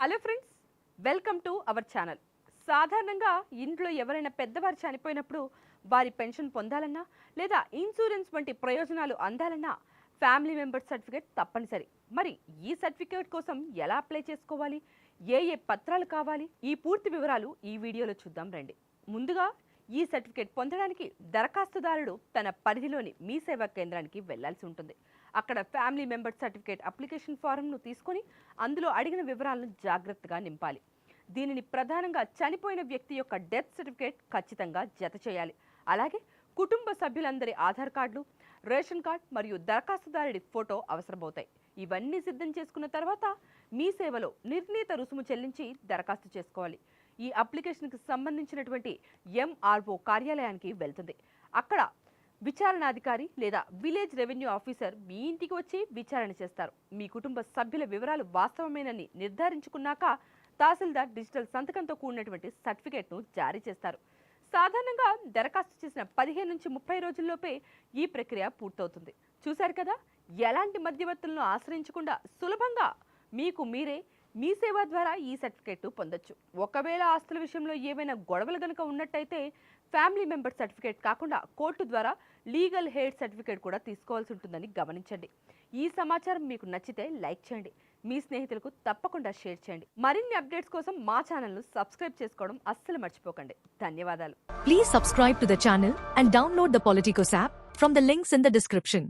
Hello friends, welcome to our channel. సాధారణంగా ఇంట్లో ఎవరైనా పెద్దవారు చనిపోయినప్పుడు వారి పెన్షన్ పొందాలన్నా లేదా ఇన్సూరెన్స్ వంటి ప్రయోజనాలు అందాలన్నా ఫ్యామిలీ మెంబర్ సర్టిఫికేట్ తప్పనిసరి. మరి ఈ సర్టిఫికేట్ కోసం ఎలా అప్లై చేసుకోవాలి, ఏ ఏ పత్రాలు కావాలి, ఈ పూర్తి వివరాలు ఈ వీడియోలో చూద్దాం రండి. ముందుగా ఈ సర్టిఫికేట్ పొందడానికి దరఖాస్తుదారుడు తన పరిధిలోని మీ సేవా కేంద్రానికి వెళ్లాల్సి ఉంటుంది. అక్కడ ఫ్యామిలీ మెంబర్ సర్టిఫికేట్ అప్లికేషన్ ఫారంను తీసుకొని అందులో అడిగిన వివరాలను జాగ్రత్తగా నింపాలి. దీనిని ప్రధానంగా చనిపోయిన వ్యక్తి యొక్క డెత్ సర్టిఫికేట్ ఖచ్చితంగా జత చేయాలి. అలాగే కుటుంబ సభ్యులందరి ఆధార్ కార్డులు, రేషన్ కార్డ్ మరియు దరఖాస్తుదారుడి ఫోటో అవసరమవుతాయి. ఇవన్నీ సిద్ధం చేసుకున్న తర్వాత మీ సేవలో నిర్ణీత రుసుము చెల్లించి దరఖాస్తు చేసుకోవాలి. ఈ అప్లికేషన్కి సంబంధించినటువంటి ఎంఆర్ఓ కార్యాలయానికి వెళ్తుంది. అక్కడ విచారణాధికారి లేదా విలేజ్ రెవెన్యూ ఆఫీసర్ మీ ఇంటికి వచ్చి విచారణ చేస్తారు. మీ కుటుంబ సభ్యుల వివరాలు వాస్తవమేనని నిర్ధారించుకున్నాక తహసీల్దార్ డిజిటల్ సంతకంతో కూడినటువంటి సర్టిఫికేట్ను జారీ చేస్తారు. సాధారణంగా దరఖాస్తు చేసిన 15 నుంచి 30 రోజుల్లోపే ఈ ప్రక్రియ పూర్తవుతుంది. చూశారు కదా, ఎలాంటి మధ్యవర్తులను ఆశ్రయించకుండా సులభంగా మీకు మీరే మీ సేవ ద్వారా ఈ సర్టిఫికేట్ పొందొచ్చు. ఒకవేళ ఆస్తుల విషయంలో ఏవైనా గొడవలు గనుక ఉన్నట్టయితే ఫ్యామిలీ మెంబర్ సర్టిఫికేట్ కాకుండా కోర్టు ద్వారా లీగల్ హెయిర్ సర్టిఫికేట్ కూడా తీసుకోవాల్సి ఉంటుందని గమనించండి. ఈ సమాచారం మీకు నచ్చితే లైక్ చేయండి, మీ స్నేహితులకు తప్పకుండా షేర్ చేయండి. మరిన్ని అప్డేట్స్ కోసం మా ఛానల్ను సబ్స్క్రైబ్ చేసుకోవడం అస్సలు మర్చిపోకండి. ధన్యవాదాలు. Please subscribe to the channel and download the Politicos app from the links in the description.